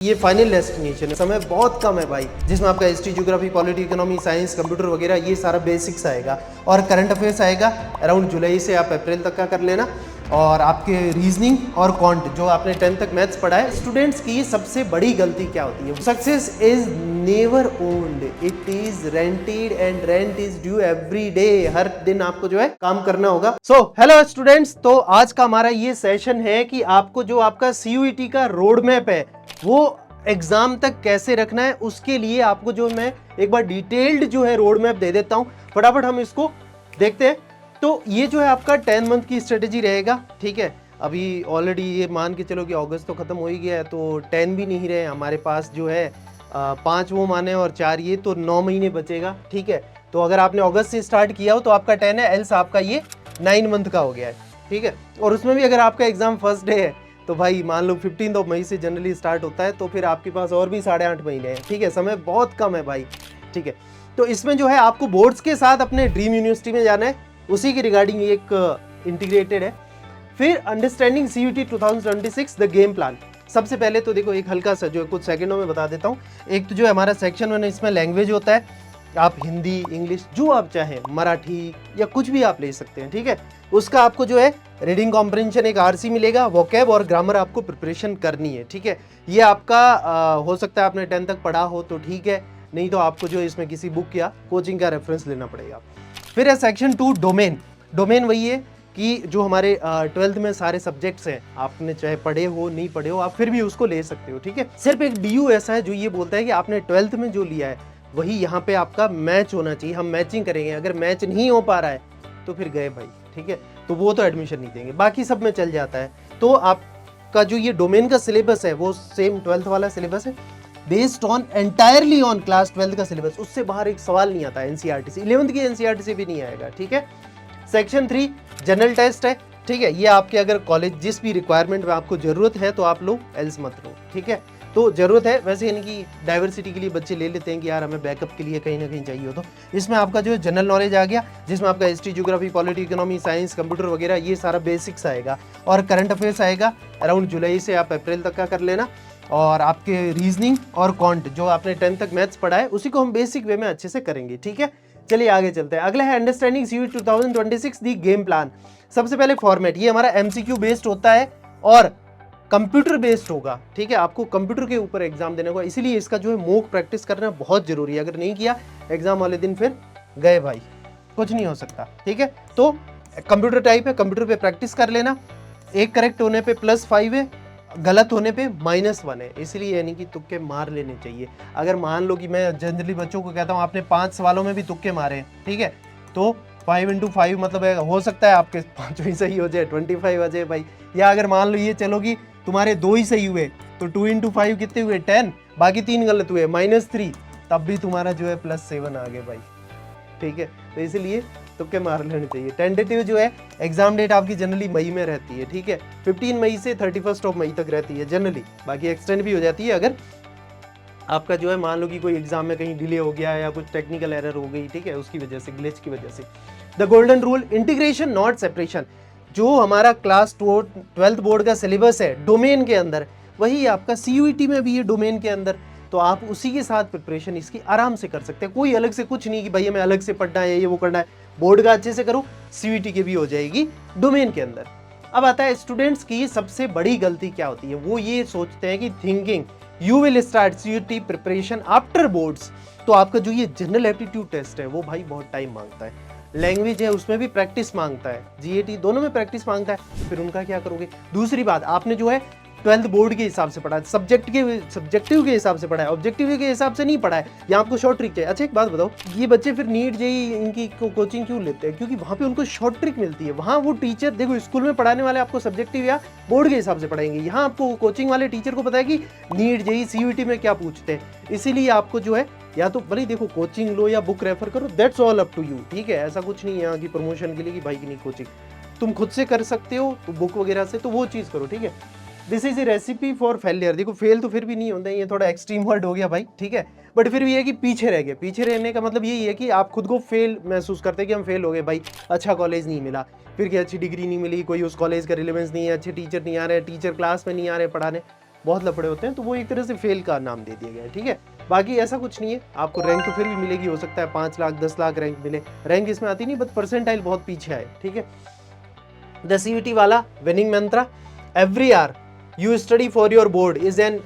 ये final destination है, समय बहुत कम है भाई, जिसमें आपका history, geography, polity, economy, science, computer वगैरह ये सारा बेसिक्स आएगा और करंट अफेयर्स आएगा अराउंड जुलाई से आप अप्रैल तक का कर लेना। और आपके रीजनिंग और क्वांट जो आपने 10th तक मैथ्स पढ़ा है। स्टूडेंट्स की सबसे बड़ी गलती क्या होती है? Success is never owned, it is rented and rent is due every day. हर दिन आपको जो है काम करना होगा। सो हेलो स्टूडेंट्स, तो आज का हमारा ये सेशन है कि आपको जो आपका सीयूईटी का रोड मैप है वो एग्जाम तक कैसे रखना है, उसके लिए आपको जो मैं एक बार डिटेल्ड जो है रोड मैप दे देता हूं। फटाफट हम इसको देखते हैं। तो ये जो है आपका 10 मंथ की स्ट्रेटेजी रहेगा, ठीक है। अभी ऑलरेडी ये मान के चलो कि अगस्त तो खत्म हो ही गया है, तो 10 भी नहीं रहे हमारे पास जो है 5 वो माने और 4 ये, तो 9 महीने बचेगा, ठीक है। तो अगर आपने अगस्त से स्टार्ट किया हो तो आपका 10 है, एल्स आपका ये 9 मंथ का हो गया है, ठीक है। और उसमें भी अगर आपका एग्जाम फर्स्ट डे है तो भाई मान लो 15 मई से जनरली स्टार्ट होता है, तो फिर आपके पास और भी 8.5 महीने हैं, ठीक है। समय बहुत कम है भाई, ठीक है। तो इसमें जो है आपको बोर्ड्स के साथ अपने ड्रीम यूनिवर्सिटी में जाना है, उसी के रिगार्डिंग एक इंटीग्रेटेड है। फिर understanding CUET 2026 the game plan. सबसे पहले तो देखो एक हल्का सा जो है कुछ सेकंडों में बता देता हूँ। एक तो जो है हमारा सेक्शन 1 इसमें लैंग्वेज होता है, आप हिंदी, इंग्लिश जो आप चाहें, मराठी या कुछ भी आप ले सकते हैं, ठीक है। उसका आपको जो है रीडिंग कॉम्प्रिहेंशन एक आरसी मिलेगा, वोकैब और ग्रामर आपको प्रिपरेशन करनी है, ठीक है। ये आपका हो सकता है आपने 10 तक पढ़ा हो तो ठीक है, नहीं तो आपको जो इसमें किसी बुक या कोचिंग का रेफरेंस लेना पड़ेगा। फिर है सेक्शन 2 डोमेन। डोमेन वही है कि जो हमारे 12th में सारे सब्जेक्ट्स हैं, आपने चाहे पढ़े हो नहीं पढ़े हो आप फिर भी उसको ले सकते हो, ठीक है। सिर्फ एक डीयू ऐसा है जो ये बोलता है कि आपने 12th में जो लिया है वही यहाँ पे आपका मैच होना चाहिए, हम मैचिंग करेंगे। अगर मैच नहीं हो पा रहा है तो फिर गए भाई, ठीक है। तो वो तो एडमिशन नहीं देंगे, बाकी सब में चल जाता है। तो आपका जो ये डोमेन का सिलेबस है वो सेम 12th वाला सिलेबस है, based on entirely on class 12th का सिलेबस। उससे बाहर एक सवाल नहीं आता एनसीईआरटी से, 11th की एनसीईआरटी से भी नहीं आएगा, ठीक है। सेक्शन 3 जनरल टेस्ट है, ठीक है। ये आपके अगर कॉलेज जिस भी रिक्वायरमेंट में आपको जरूरत है तो आप लो, एल्स मत लो, ठीक है। तो जरूरत है वैसे, यानी कि डाइवर्सिटी के लिए बच्चे ले लेते हैं कि यार हमें बैकअप के लिए कहीं ना कहीं चाहिए हो। तो इसमें आपका जो है जनरल नॉलेज आ गया, जिसमें आपका history, geography, polity, economy, science, computer वगैरह ये सारा बेसिक्स आएगा और करंट अफेयर्स आएगा अराउंड जुलाई से आप अप्रैल तक का कर लेना। और आपके रीजनिंग और क्वांट जो आपने 10th तक मैथ्स पढ़ा है उसी को हम बेसिक वे में अच्छे से करेंगे, ठीक है। चलिए आगे चलते हैं। अगला है अंडरस्टैंडिंग सीयूईटी 2026 दी गेम प्लान। सबसे पहले फॉर्मेट, ये हमारा एमसीक्यू बेस्ड होता है और कंप्यूटर बेस्ड होगा, ठीक है। आपको कंप्यूटर के ऊपर एग्जाम देने को, इसीलिए इसका जो है मॉक प्रैक्टिस करना बहुत जरूरी है। अगर नहीं किया एग्जाम वाले दिन फिर गए भाई, कुछ नहीं हो सकता, ठीक है। तो कंप्यूटर टाइप है, कंप्यूटर पे प्रैक्टिस कर लेना। एक करेक्ट होने पे +5 है, गलत होने पे -1 है, इसलिए यानी कि तुक्के मार लेने चाहिए। अगर मान लो कि मैं जनरली बच्चों को कहता हूँ आपने 5 सवालों में भी तुक्के मारे, ठीक है, तो 5 × 5 मतलब है, हो सकता है आपके 5 ही सही हो जाए, 25 आ जाए भाई। या अगर मान लो ये चलो कि तुम्हारे 2 ही सही हुए तो 2 × 5 कितने हुए 10, बाकी 3 गलत हुए -3, तब भी तुम्हारा जो है +7 आ गया भाई, ठीक है। तो इसलिए तुक्के मार लेने चाहिए। टेंटेटिव जो है एग्जाम डेट आपकी जनरली मई में रहती है, ठीक है। 15 मई से 31 मई तक रहती है जनरली, बाकी एक्सटेंड भी हो जाती है अगर आपका जो है मान लो कि कोई एग्जाम में कहीं डिले हो गया या कुछ टेक्निकल एरर हो गई, ठीक है, उसकी वजह से, ग्लिच की वजह से। The golden rule, integration not separation. जो हमारा क्लास 12th बोर्ड का सिलेबस है डोमेन के अंदर, वही आपका सीयूईटी में भी है डोमेन के अंदर। तो आप उसी के साथ प्रिपरेशन इसकी आराम से कर सकते हैं। कोई अलग से कुछ नहीं कि भाई हमें अलग से पढ़ना है ये वो करना है। बोर्ड का अच्छे से करो, सीयूईटी की भी हो जाएगी डोमेन के अंदर। अब आता है स्टूडेंट्स की सबसे बड़ी गलती क्या होती है। वो ये सोचते हैं कि thinking you will start CUET preparation after boards. तो आपका जो ये जनरल एप्टीट्यूड टेस्ट है वो भाई बहुत टाइम मांगता है। लैंग्वेज है उसमें भी प्रैक्टिस मांगता है, जीएटी दोनों में प्रैक्टिस मांगता है। फिर उनका क्या करोगे? दूसरी बात, आपने जो है 12th बोर्ड के हिसाब से पढ़ा है, सब्जेक्टिव के हिसाब से पढ़ा है, ऑब्जेक्टिव के हिसाब से नहीं पढ़ा है, या आपको शॉर्ट ट्रिक चाहिए। अच्छा एक बात बताओ, ये बच्चे फिर नीट जेईई इनकी कोचिंग क्यों लेते हैं? क्योंकि वहाँ पे उनको शॉर्ट ट्रिक मिलती है। वहाँ वो टीचर, देखो स्कूल में पढ़ाने वाले आपको सब्जेक्टिव या बोर्ड के हिसाब से पढ़ाएंगे, यहाँ आपको कोचिंग वाले टीचर को पता है कि नीट जेईई सीयूईटी में क्या पूछते हैं। इसीलिए आपको जो है या तो भले देखो कोचिंग लो या बुक रेफर करो, that's all up to you, ठीक है। ऐसा कुछ नहीं है यहाँ की प्रमोशन के लिए कि भाई की नहीं कोचिंग, तुम खुद से कर सकते हो तो बुक वगैरह से, तो वो चीज़ करो, ठीक है। This is a recipe for failure. देखो फेल तो फिर भी नहीं होता है, ये थोड़ा एक्सट्रीम वर्ड हो गया भाई, ठीक है। बट फिर भी ये कि पीछे रह गए। पीछे रहने का मतलब यही है कि आप खुद को फेल महसूस करते हैं कि हम फेल हो गए भाई, अच्छा कॉलेज नहीं मिला, फिर क्या अच्छी डिग्री नहीं मिली, कोई उस कॉलेज का रिलेवेंस नहीं है, अच्छे टीचर नहीं आ रहे, टीचर क्लास में नहीं आ रहे पढ़ाने। बहुत लफड़े होते हैं, तो वो एक तरह से फेल का नाम दे दिया गया है, ठीक है। बाकी ऐसा कुछ नहीं है, आपको रैंक तो फिर भी मिलेगी, हो सकता है 5 लाख 10 लाख रैंक मिले, रैंक इसमें आती नहीं, बट परसेंटाइल बहुत पीछे आए, ठीक है। द CUET वाला winning mantra, every hour you study for your board is an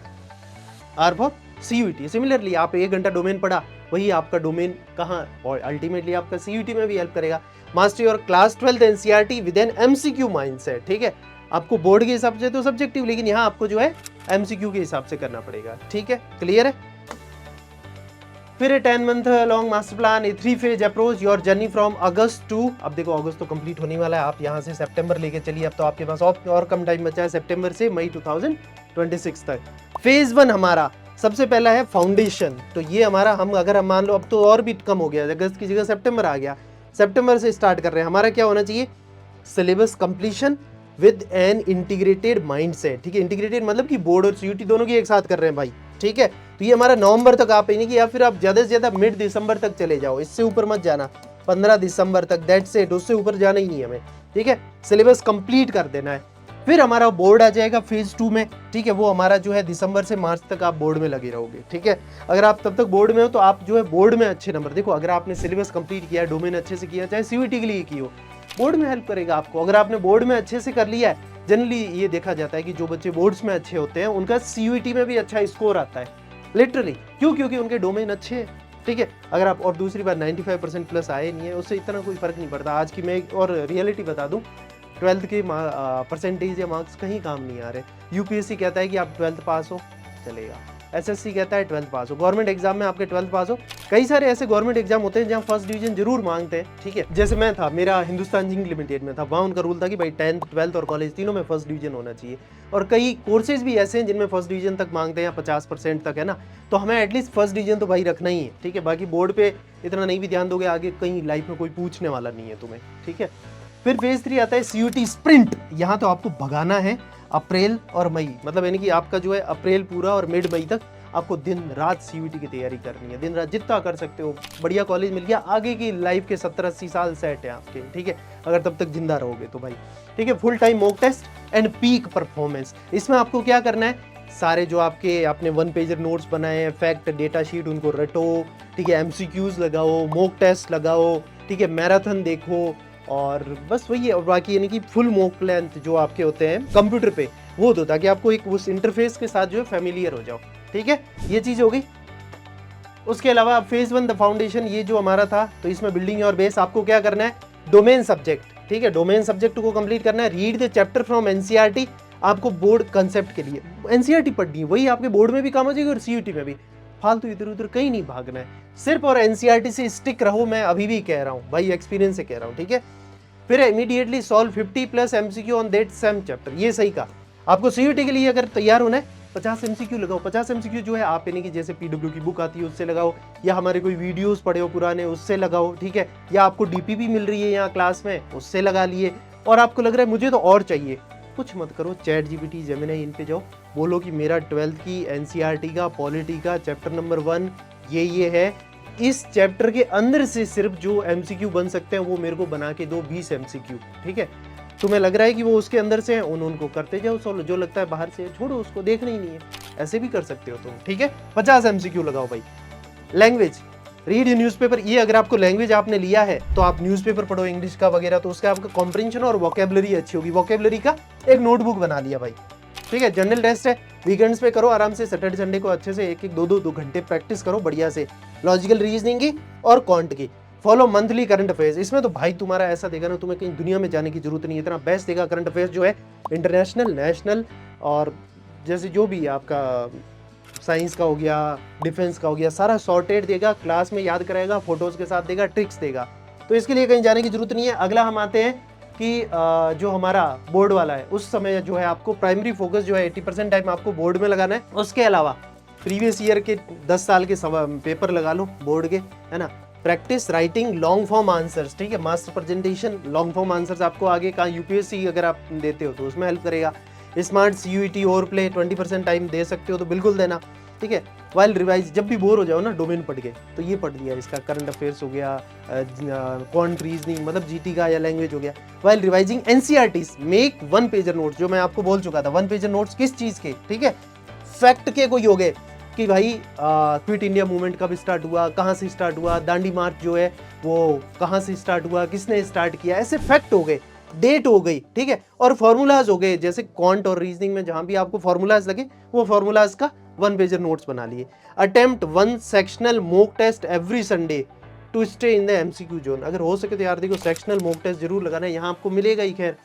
hour for CUET। Similarly आप 1 घंटा डोमेन पढ़ा, वही आपका डोमेन कहाँ और अल्टीमेटली आपका CUET में भी हेल्प करेगा। Master your class 12 NCERT with an MCQ mindset, ठीक है। आपको बोर्ड के हिसाब से तो सब्जेक्टिव, लेकिन यहाँ आपको जो है MCQ के हिसाब से करना पड़ेगा, ठीक है। क्लियर है। फिर 10 month long master plan, 3 phase approach your journey from August to, अब देखो अगस्त तो कंप्लीट होने वाला है, आप यहाँ से सितंबर लेके चलिए, अब तो आपके पास और कम टाइम बचा है, सितंबर से मई 2026 तक। फेज 1 हमारा सबसे पहला है फाउंडेशन, तो ये हमारा अगर हम मान लो अब तो और भी कम हो गया, अगस्त की जगह सितंबर आ गया, सितंबर से स्टार्ट कर रहे हैं। हमारा क्या होना चाहिए, syllabus completion with an integrated mindset, ठीक है। इंटीग्रेटेड मतलब कि बोर्ड और CUET दोनों की एक साथ कर रहे हैं भाई, ठीक है। तो ये हमारा नवंबर तक आप यानी कि, या फिर आप ज्यादा से ज्यादा मिड दिसंबर तक चले जाओ, इससे ऊपर मत जाना, 15 दिसंबर तक, दैट्स इट, उससे ऊपर जाना ही नहीं हमें, ठीक है। सिलेबस कंप्लीट कर देना है। फिर हमारा बोर्ड आ जाएगा फेज 2 में, ठीक है। वो हमारा जो है दिसंबर से मार्च तक आप बोर्ड में लगे रहोगे, ठीक है। अगर आप तब तक बोर्ड में हो तो आप जो है बोर्ड में अच्छे नंबर, देखो अगर आपने सिलेबस कंप्लीट किया, डोमेन अच्छे से किया, चाहे CUET के लिए की हो, बोर्ड में हेल्प करेगा आपको। अगर आपने बोर्ड में अच्छे से कर लिया है, जनरली ये देखा जाता है कि जो बच्चे बोर्ड्स में अच्छे होते हैं उनका CUET में भी अच्छा स्कोर आता है, लिटरली। क्यों? क्योंकि उनके डोमेन अच्छे हैं, ठीक है। अगर आप, और दूसरी बात 95% प्लस आए नहीं है, उससे इतना कोई फर्क नहीं पड़ता। आज की मैं एक और रियलिटी बता दूं, 12th के परसेंटेज या मार्क्स कहीं काम नहीं आ रहे। UPSC कहता है कि आप 12th पास हो, चलेगा। SSC कहता है 12th पास हो, गवर्नमेंट एग्जाम में आपके 12th पास हो। कई सारे ऐसे गवर्नमेंट एग्जाम होते हैं जहाँ फर्स्ट डिवीजन जरूर मांगते हैं, ठीक है। जैसे मैं था, मेरा हिंदुस्तान जिंक लिमिटेड में था, वहाँ उनका रूल था कि भाई 10th 12th और कॉलेज तीनों में फर्स्ट डिवीजन होना चाहिए। और कई कोर्सेज भी ऐसे हैं जिनमें फर्स्ट डिवीजन तक मांगते हैं, 50% तक, है ना। तो हमें एटलीस्ट फर्स्ट डिवीजन तो भाई रखना ही है, ठीक है। बाकी बोर्ड पे इतना नहीं भी ध्यान दोगे, आगे कहीं लाइफ में कोई पूछने वाला नहीं है तुम्हें, ठीक है। फिर फेज 3 आता है CUET स्प्रिंट। यहाँ तो आपको भगाना है अप्रैल और मई, मतलब यानी कि आपका जो है अप्रैल पूरा और मिड मई तक आपको दिन रात CUET की तैयारी करनी है, दिन रात जितना कर सकते हो। बढ़िया कॉलेज मिल गया, आगे की लाइफ के 70-80 साल सेट है आपके, ठीक है, अगर तब तक जिंदा रहोगे तो भाई, ठीक है। Full time mock test and peak performance, इसमें आपको क्या करना है, सारे जो आपने 1 पेजर नोट्स बनाए हैं, फैक्ट डेटा शीट, उनको रटो, ठीक है। MCQs लगाओ, मॉक टेस्ट लगाओ, ठीक है, मैराथन देखो, और बस वही है। और बाकी यानी कि फुल मॉक लेंथ जो आपके होते हैं कंप्यूटर पे, वो दो, ताकि आपको एक उस इंटरफेस के साथ जो है फेमिलियर हो जाओ, ठीक है। ये चीज हो गई। उसके अलावा फेज 1 द फाउंडेशन, ये जो हमारा था, तो इसमें बिल्डिंग और बेस आपको क्या करना है, डोमेन सब्जेक्ट, ठीक है। डोमेन सब्जेक्ट को कंप्लीट करना है। Read the chapter from NCERT, आपको बोर्ड कंसेप्ट के लिए NCERT पढ़नी है, वही आपके बोर्ड में भी काम हो जाएगी और CUET में भी। फालतू इधर उधर कहीं नहीं भागना है, सिर्फ और NCERT से स्टिक रहो। मैं अभी भी कह रहा हूँ भाई, एक्सपीरियंस से कह रहा हूँ, ठीक है। फिर immediately solve 50+ MCQ on that same chapter, ये सही कहा। आपको CUET के लिए अगर तैयार होना है, 50 MCQ लगाओ। 50 MCQ जो है आप यानी कि जैसे PW की बुक आती है उससे लगाओ, या हमारे कोई वीडियोस पढ़े हो पुराने उससे लगाओ, ठीक है। या आपको DPP मिल रही है यहाँ क्लास में, उससे लगा लिए। और आपको लग रहा है मुझे तो और चाहिए, कुछ मत करो, ChatGPT, जेमिनी, इन पे जाओ, बोलो कि मेरा 12th की NCERT का पॉलिटी का चैप्टर नंबर 1 ये है, इस चैप्टर के अंदर से सिर्फ जो MCQ बन सकते हैं वो मेरे को बना के दो, 20 MCQ, ठीक है। तुम्हें लग रहा है कि वो उसके अंदर से हैं, उनको करते जाओ सोल्व, जो लगता है बाहर से छोड़ो, उसको देखना ही नहीं है, ऐसे भी कर सकते हो तुम, ठीक है। 50 MCQ लगाओ भाई। लैंग्वेज, रीड न्यूज़पेपर, ये अगर आपको लैंग्वेज आपने लिया है तो आप न्यूज़पेपर पढ़ो इंग्लिश का वगैरह, तो उसका आपका कॉम्प्रिहेंशन और वोकेबलरी अच्छी होगी। वोकेबलरी का एक नोटबुक बना लिया भाई, ठीक है। जनरल टेस्ट है, वीकेंड्स पे करो आराम से, सैटरडे संडे को अच्छे से 1-1, 2-2 घंटे प्रैक्टिस करो बढ़िया से, लॉजिकल रीजनिंग की और क्वांट की। फॉलो मंथली करंट अफेयर्स, इसमें तो भाई तुम्हारा ऐसा देगा ना, तुम्हें कहीं दुनिया में जाने की जरूरत नहीं है, इतना बेस्ट देगा करंट अफेयर्स जो है, इंटरनेशनल, नेशनल, और जैसे जो भी आपका साइंस का हो गया, डिफेंस का हो गया, सारा सॉर्टेड देगा, क्लास में याद कराएगा, फोटोज के साथ देगा, ट्रिक्स देगा, तो इसके लिए कहीं जाने की जरूरत नहीं है। अगला हम आते हैं कि जो हमारा बोर्ड वाला है, उस समय जो है आपको प्राइमरी फोकस जो है 80% टाइम आपको बोर्ड में लगाना है। उसके अलावा प्रीवियस ईयर के 10 साल के पेपर लगा लो बोर्ड के, है ना। Practice writing long form answers, ठीक है। Master presentation long form answers आपको आगे कहाँ UPSC अगर आप देते हो तो उसमें हेल्प करेगा। स्मार्ट CUET और प्ले 20% टाइम दे सकते हो तो बिल्कुल देना, ठीक है। वाइल रिवाइज, जब भी बोर हो जाओ ना, डोमेन पढ़ गए तो ये पढ़ लिया, इसका करंट अफेयर्स हो गया, क्वांट रीजनिंग मतलब GT का या लैंग्वेज हो गया। While revising NCERTs make 1 pager notes, जो मैं आपको बोल चुका था, 1 पेजर नोट्स किस चीज़ के, ठीक है। फैक्ट के कोई हो गए कि भाई क्विट इंडिया मूवमेंट कब स्टार्ट हुआ, कहाँ से स्टार्ट हुआ, दांडी मार्च जो है वो कहाँ से स्टार्ट हुआ, किसने स्टार्ट किया, ऐसे फैक्ट हो गए, डेट हो गई, ठीक है, और फॉर्मूलाज हो गए, जैसे क्वांट और रीजनिंग में जहां भी आपको फॉर्मूलाज लगे वो फॉर्मूलाज का 1 पेजर नोट्स बना लिए। Attempt 1 sectional mock test every Sunday to stay in the MCQ zone. अगर हो सके तो यार देखो सेक्शनल मॉक टेस्ट जरूर लगाना है, यहाँ आपको मिलेगा ही, खैर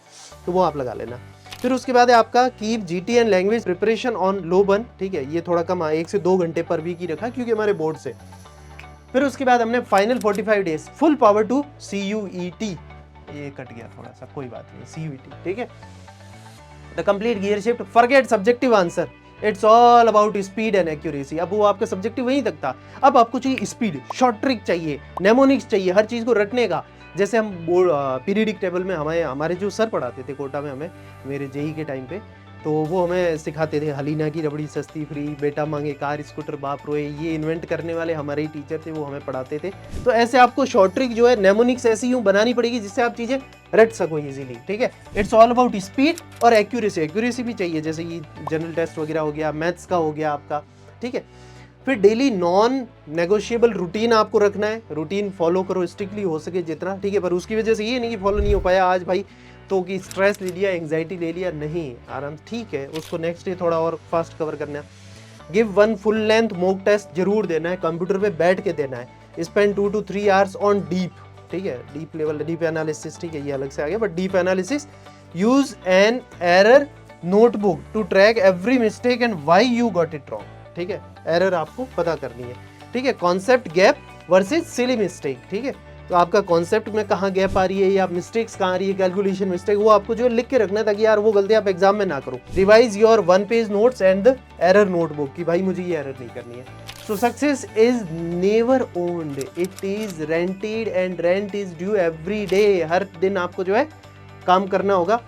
तो वो आप लगा लेना। फिर उसके बाद है आपका keep GT and language preparation on low burn, ठीक है, ये थोड़ा कम 1 से 2 घंटे पर वीक ही रखा क्योंकि हमारे बोर्ड से। फिर उसके बाद हमने final 45 days full power to CUET, ये कट गया थोड़ा सा, कोई बात नहीं, CUET, ठीक है। The complete gear shift, forget subjective answer, it's all about speed and accuracy. अब वो आपका सब्जेक्टिव वहीं तक था, अब आपको चाहिए स्पीड, शॉर्ट ट्रिक चाहिए, नेमोनिक्स चाहिए, हर चीज को रटने का। जैसे हम पीरियडिक टेबल में हमारे जो सर पढ़ाते थे कोटा में हमें, मेरे जेई के टाइम पे, तो वो हमें सिखाते थे हलीना की रबड़ी सस्ती फ्री, बेटा मांगे कार स्कूटर बाप रोए, ये इन्वेंट करने वाले हमारे ही टीचर थे, वो हमें पढ़ाते थे। तो ऐसे आपको शॉर्ट ट्रिक जो है नेमोनिक्स ऐसी यूँ बनानी पड़ेगी जिससे आप चीज़ें रट सको इजीली, ठीक है। इट्स ऑल अबाउट स्पीड और एक्यूरेसी, एक्यूरेसी भी चाहिए, जैसे ये जनरल टेस्ट वगैरह हो गया, मैथ्स का हो गया आपका, ठीक है। फिर डेली नॉन नेगोशिएबल रूटीन आपको रखना है, रूटीन फॉलो करो स्ट्रिक्टली हो सके जितना, ठीक है। पर उसकी वजह से ये नहीं कि फॉलो नहीं हो पाया आज भाई तो कि स्ट्रेस ले लिया, एंग्जाइटी ले लिया, नहीं, आराम, ठीक है, उसको नेक्स्ट डे थोड़ा और फास्ट कवर करना है। Give 1 full length mock test जरूर देना है, कंप्यूटर पे बैठ के देना है। Spend 2 to 3 hours on deep, ठीक है, डीप लेवल, डीप एनालिसिस, ठीक है, ये अलग से आ गया, but deep analysis. Use an error notebook to track every mistake and why you got it wrong, ठीक है, एरर आपको पता करनी है, ठीक है। Concept gap versus silly mistake, ठीक है, तो आपका कॉन्सेप्ट में कहाँ गैप आ रही है या मिस्टेक्स कहाँ आ रही है, कैलकुलेशन मिस्टेक, वो आपको जो है लिख के रखना है ताकि यार वो गलती आप एग्जाम में ना करो। Revise your 1 page notes and the error notebook, कि भाई मुझे ये एरर नहीं करनी है। So success is never owned, it is rented and rent is due every day. हर दिन आपको जो है काम करना होगा।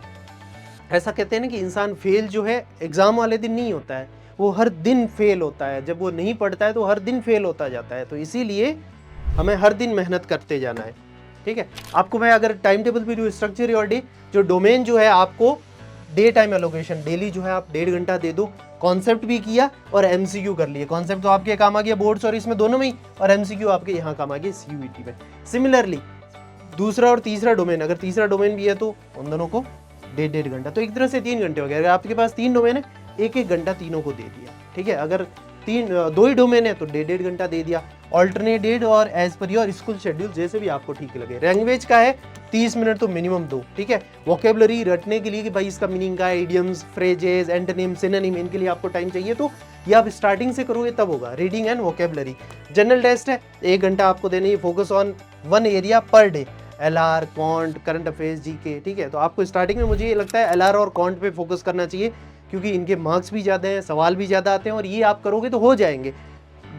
ऐसा कहते हैं ना कि इंसान फेल जो है एग्जाम वाले दिन नहीं होता है, वो हर दिन फेल होता है, जब वो नहीं पढ़ता है तो हर दिन फेल होता जाता है। तो इसीलिए हमें हर दिन मेहनत करते जाना है, ठीक है। आपको मैं अगर टाइम टेबल भी दूँ, स्ट्रक्चर योर डे, जो डोमेन जो है आपको डे टाइम एलोकेशन डेली जो है आप 1.5 घंटा दे दो। कॉन्सेप्ट भी किया और MCQ कर लिए, कॉन्सेप्ट तो आपके काम आ गया बोर्ड्स और इसमें दोनों में ही, और MCQ आपके यहाँ काम आ गया CUET में। सिमिलरली दूसरा और तीसरा डोमेन, अगर तीसरा डोमेन भी है तो उन दोनों को 1.5 घंटा, तो एक तरह से 3 घंटे हो गए। अगर आपके पास 3 डोमेन है, 1-1 घंटा तीनों को दे दिया, ठीक है। अगर 2 ही डोमेन है तो 1.5 घंटा दे दिया, ऑल्टरनेटेड और as per your school schedule, जैसे भी आपको ठीक लगे। लैंग्वेज का है 30 मिनट तो मिनिमम दो, ठीक है। वोकेबलरी रटने के लिए कि भाई इसका मीनिंग का है, इडियम्स, फ्रेजेस, एंटोनिम, सिनोनिम, इनके लिए आपको टाइम चाहिए, तो ये आप स्टार्टिंग से करोगे तब होगा। Reading and vocabulary. General test है 1 घंटा आपको देना है, focus on 1 area per day, LR, quant, current affairs, GK, ठीक है। तो आपको स्टार्टिंग में मुझे ये लगता है LR और कॉन्ट पे फोकस करना चाहिए क्योंकि इनके मार्क्स भी ज़्यादा हैं, सवाल भी ज़्यादा आते हैं, और ये आप करोगे तो हो जाएंगे।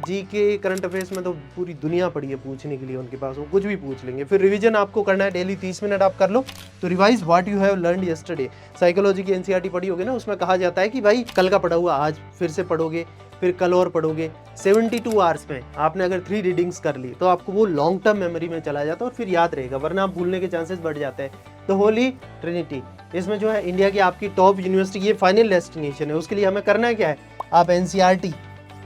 GK, करंट अफेयर्स में तो पूरी दुनिया पड़ी है पूछने के लिए उनके पास, वो कुछ भी पूछ लेंगे। फिर रिवीजन आपको करना है डेली 30 मिनट आप कर लो। तो revise what you have learned yesterday. Psychology की NCERT पढ़ी होगी ना, उसमें कहा जाता है कि भाई कल का पढ़ा हुआ आज फिर से पढ़ोगे, फिर कल और पढ़ोगे। 72 आवर्स में आपने अगर 3 रीडिंग्स कर ली तो आपको वो लॉन्ग टर्म मेमोरी में चला जाता है और फिर याद रहेगा, वरना आप भूलने के चांसेस बढ़ जाते हैं। तो होली ट्रिनिटी, इसमें जो है इंडिया की आपकी टॉप यूनिवर्सिटी, ये फाइनल डेस्टिनेशन है। उसके लिए हमें करना है क्या है, आप NCERT,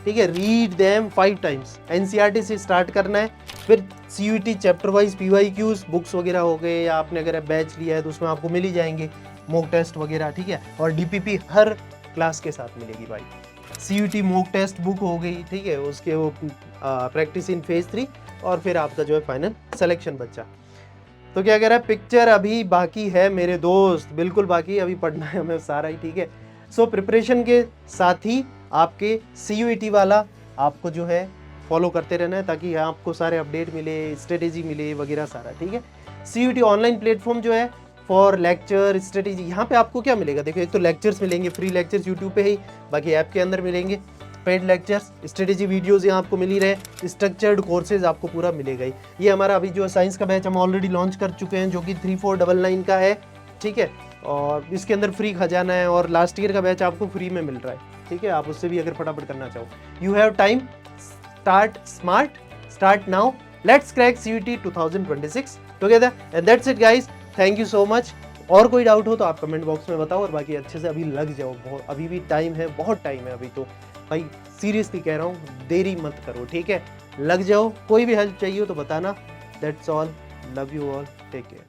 ठीक है, रीड देम 5 टाइम्स। NCERT से स्टार्ट करना है, फिर CUET chapter wise PYQs books वगैरह हो गए, या आपने अगर बैच लिया है तो उसमें आपको मिल ही जाएंगे मॉक टेस्ट वगैरह, ठीक है। और DPP हर क्लास के साथ मिलेगी भाई। CUET मॉक टेस्ट बुक हो गई, ठीक है, उसके वो प्रैक्टिस इन फेज 3, और फिर आपका जो है फाइनल सिलेक्शन बच्चा। तो क्या कह रहा है, पिक्चर अभी बाकी है मेरे दोस्त, बिल्कुल बाकी, अभी पढ़ना है हमें सारा ही, ठीक है। सो प्रिपरेशन के साथ ही आपके CUET वाला आपको जो है फॉलो करते रहना है ताकि आपको सारे अपडेट मिले, स्ट्रेटेजी मिले वगैरह सारा, ठीक है। CUET ऑनलाइन प्लेटफॉर्म जो है फॉर लेक्चर स्ट्रेटेजी, यहाँ पे आपको क्या मिलेगा, देखो एक तो लेक्चर्स मिलेंगे, फ्री लेक्चर्स यूट्यूब पे ही, बाकी ऐप के अंदर मिलेंगे पेड लेक्चर्स, स्ट्रेटेजी वीडियोस यहाँ आपको मिल ही रहे, स्ट्रक्चर्ड कोर्सेज आपको पूरा मिलेगा ही। ये हमारा अभी जो साइंस का बैच हम ऑलरेडी लॉन्च कर चुके हैं जो कि 3499 का है, ठीक है, और इसके अंदर फ्री खजाना है, और लास्ट ईयर का बैच आपको फ्री में मिल रहा है, ठीक है। आप उससे भी अगर फटाफट करना चाहो, you have time, start smart, start now, let's crack CUET 2026 together, and that's it guys, thank you so much. और कोई डाउट हो तो आप कमेंट बॉक्स में बताओ, और बाकी अच्छे से अभी लग जाओ, बहुत अभी भी टाइम है, बहुत टाइम है अभी तो भाई, सीरियसली कह रहा हूँ, देरी मत करो, ठीक है, लग जाओ। कोई भी हेल्प चाहिए हो तो बताना। That's all, love you all, take care.